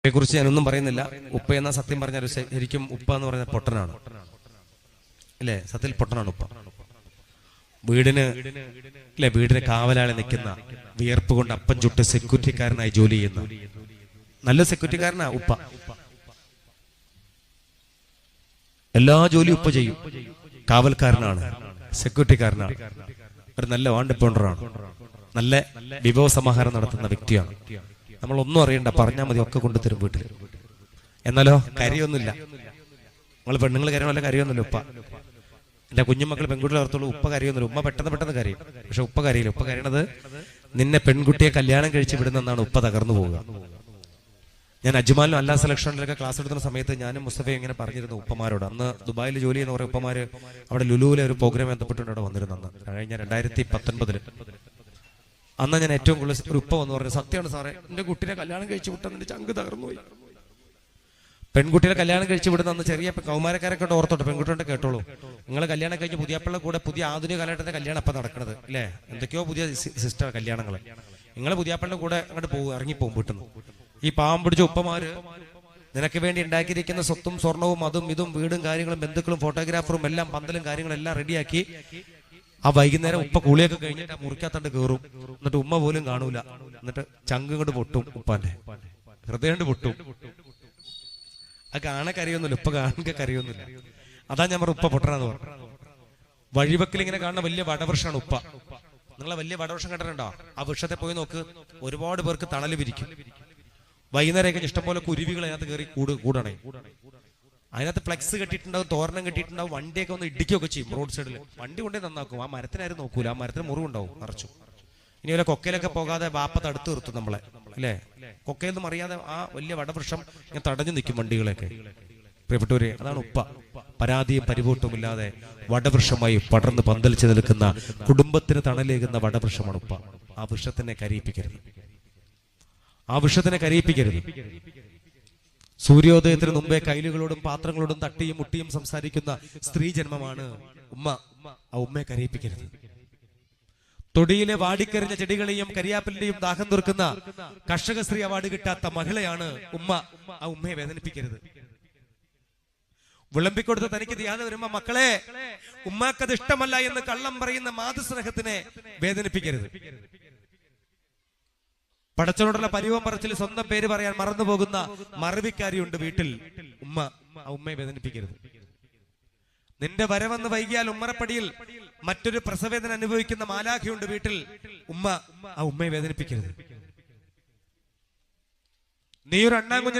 കുറിച്ച് ഞാനൊന്നും പറയുന്നില്ല. ഉപ്പ എന്ന സത്യം പറഞ്ഞാൽ ശരിക്കും ഉപ്പ എന്ന് പറയുന്ന പൊട്ടനാണ് അല്ലേ? സത്യത്തിൽ പൊട്ടനാണ് ഉപ്പ. വീടിന് കാവലാളി നിൽക്കുന്ന, വിയർപ്പ് കൊണ്ട് അപ്പം ചുട്ട് സെക്യൂരിറ്റിക്കാരനായി ജോലി ചെയ്യുന്ന നല്ല സെക്യൂരിറ്റിക്കാരനാ ഉപ്പ. എല്ലാ ജോലിയും ഉപ്പ ചെയ്യും. കാവൽക്കാരനാണ്, സെക്യൂരിറ്റിക്കാരനാണ്, ഒരു നല്ല വാണ്ടിപ്പോണ്ടറാണ്, നല്ല വിഭവ സമാഹാരം നടത്തുന്ന വ്യക്തിയാണ്. നമ്മളൊന്നും അറിയണ്ട, പറഞ്ഞാൽ മതി, ഒക്കെ കൊണ്ടുതരും വീട്ടിൽ. എന്നാലോ കരയൊന്നുമില്ല. നമ്മൾ പെണ്ണുങ്ങൾ കരയണമല്ല, കരയൊന്നുമില്ല ഉപ്പ. എന്റെ കുഞ്ഞുമക്കൾ പെൺകുട്ടികളെ ഓർത്തുള്ളൂ, ഉപ്പ കരയൊന്നുമില്ല. ഉമ്മ പെട്ടെന്ന് കരയും, പക്ഷെ ഉപ്പ കരയില്ല. ഉപ്പ കരയണത് നിന്നെ പെൺകുട്ടിയെ കല്യാണം കഴിച്ച് വിടുന്നെന്നാണ് ഉപ്പ തകർന്നു പോവുക. ഞാൻ അജ്മാലിലും അല്ലാ സെലക്ഷനിലൊക്കെ ക്ലാസ് എടുക്കുന്ന സമയത്ത് ഞാനും മുസ്തഫയും ഇങ്ങനെ പറഞ്ഞിരുന്നു ഉപ്പമാരോട്. അന്ന് ദുബായിൽ ജോലി ചെയ്യുന്ന കുറെ ഉപ്പമാര് അവിടെ ലുലുവിലെ ഒരു പ്രോഗ്രാം ബന്ധപ്പെട്ടുകൊണ്ട് അവിടെ വന്നിരുന്നു. അന്ന് കഴിഞ്ഞ 2019 അന്ന് ഞാൻ ഏറ്റവും കൂടുതൽ ഒരു ഉപ്പ വന്ന് പറഞ്ഞു, സത്യമാണ് സാറേ, എന്റെ കുട്ടിനെ കല്യാണം കഴിച്ചു വിട്ടാൽ എന്റെ ചങ്ക് തകർന്നു പോയി. പെൺകുട്ടിയെ കല്യാണം കഴിച്ചു വിടുന്ന അന്ന് ചെറിയ കൗമാരക്കാരൊക്കെ ഓർത്തോട്ടെ, പെൺകുട്ടികളുടെ കേട്ടോളൂ. നിങ്ങൾ കല്യാണം കഴിഞ്ഞ് പുതിയപ്പിള്ള കൂടെ പുതിയ ആധുനിക കാലഘട്ടത്തിന്റെ കല്യാണം അപ്പം നടക്കുന്നത് അല്ലേ? എന്തൊക്കെയോ പുതിയ സിസ്റ്റർ കല്യാണങ്ങൾ. നിങ്ങൾ പുതിയപ്പിള്ള കൂടെ അങ്ങോട്ട് പോകും, ഇറങ്ങിപ്പോകും വീട്ടിൽ നിന്ന്. ഈ പാവം പിടിച്ച ഉപ്പമാര് നിനക്ക് വേണ്ടി ഉണ്ടാക്കിയിരിക്കുന്ന സ്വത്തും സ്വർണവും അതും ഇതും വീടും കാര്യങ്ങളും ബന്ധുക്കളും ഫോട്ടോഗ്രാഫറും എല്ലാം പന്തലും കാര്യങ്ങളും എല്ലാം റെഡിയാക്കി ആ വൈകുന്നേരം ഉപ്പ കുളിയൊക്കെ കഴിഞ്ഞിട്ട് മുറിക്കാത്തണ്ട് കയറും. എന്നിട്ട് ഉമ്മ പോലും കാണൂല. എന്നിട്ട് ചങ്ക് കൊണ്ട് പൊട്ടും, ഉപ്പാന്റെ ഹൃദയം കൊണ്ട് പൊട്ടും. ആ കാണക്കറിയൊന്നുമില്ല, ഉപ്പ കാണക്കറിയൊന്നുമില്ല. അതാ ഞാൻ പറഞ്ഞ ഉപ്പ പൊട്ടനാന്ന് പറഞ്ഞു. വഴിവെക്കിൽ ഇങ്ങനെ കാണുന്ന വലിയ വടവൃക്ഷമാണ് ഉപ്പ. നിങ്ങളെ വലിയ വടവൃക്ഷം കണ്ടിട്ടുണ്ടോ? ആ വൃക്ഷത്തെ പോയി നോക്ക്, ഒരുപാട് പേർക്ക് തണല് വിരിക്കും. വൈകുന്നേരം ഇഷ്ടംപോലെ കുരുവികൾ അതിനകത്ത് കയറി കൂടണേ. അതിനകത്ത് ഫ്ലെക്സ് കെട്ടിയിട്ടുണ്ടാവും, തോരണം കെട്ടിയിട്ടുണ്ടാവും, വണ്ടിയൊക്കെ ഒന്ന് ഇടിക്കുകയൊക്കെ ചെയ്യും. റോഡ് സൈഡിൽ വണ്ടി കൊണ്ടേ നന്നാക്കും. ആ മരത്തിനാരും നോക്കൂല, ആ മരത്തിന് മുറിവുണ്ടാവും നിറച്ചു. ഇനി വല്ല കൊക്കയിലൊക്കെ പോകാതെ വാപ്പ തടുത്തു നിർത്തും നമ്മളെ അല്ലേ? കൊക്കയിലൊന്നും അറിയാതെ ആ വലിയ വടവൃക്ഷം ഇങ്ങനെ തടഞ്ഞു നിൽക്കും വണ്ടികളൊക്കെ. പ്രിയപ്പെട്ടവരെ, അതാണ് ഉപ്പ. പരാതിയും പരിഭൂട്ടും ഇല്ലാതെ വടവൃക്ഷമായി പടർന്ന് പന്തലിച്ച് നിൽക്കുന്ന, കുടുംബത്തിന് തണലേകുന്ന വടവൃക്ഷമാണ് ഉപ്പ. ആ വൃക്ഷത്തിനെ കരയിപ്പിക്കരുത്, ആ വൃക്ഷത്തിനെ കരയിപ്പിക്കരുത്. സൂര്യോദയത്തിന് മുമ്പേ കൈലുകളോടും പാത്രങ്ങളോടും തട്ടിയും മുട്ടിയും സംസാരിക്കുന്ന സ്ത്രീ ജന്മമാണ് ഉമ്മ. ആ ഉമ്മയെ കരയിപ്പിക്കരുത്. തൊടിയിലെ വാടിക്കരിഞ്ഞ ചെടികളെയും കരിയാപ്പലിന്റെയും ദാഹം തീർക്കുന്ന കർഷക സ്ത്രീ അവാർഡ് കിട്ടാത്ത മഹിളയാണ് ഉമ്മ. ആ ഉമ്മയെ വേദനിപ്പിക്കരുത്. വിളമ്പിക്കൊടുത്ത തനിക്ക് ധ്യാനം വരുമ്പോ മക്കളെ ഉമ്മാക്കത് ഇഷ്ടമല്ല എന്ന് കള്ളം പറയുന്ന മാതൃസ്നേഹത്തിനെ വേദനിപ്പിക്കരുത്. പടച്ചോടുള്ള പരിവം പറച്ചിൽ സ്വന്തം പേര് പറയാൻ മറന്നുപോകുന്ന മറവിക്കാരിയുണ്ട് വീട്ടിൽ. ഉമ്മ, ആ ഉമ്മയെ വേദനിപ്പിക്കരുത്. നിന്റെ വരവെന്ന് വൈകിയാൽ ഉമ്മറപ്പടിയിൽ മറ്റൊരു പ്രസവേദന അനുഭവിക്കുന്ന മാലാഖയുണ്ട് വീട്ടിൽ. ഉമ്മ, ആ ഉമ്മയെ വേദനിപ്പിക്കരുത്. നീ ഒരു അണ്ണാൻ കുഞ്ഞ്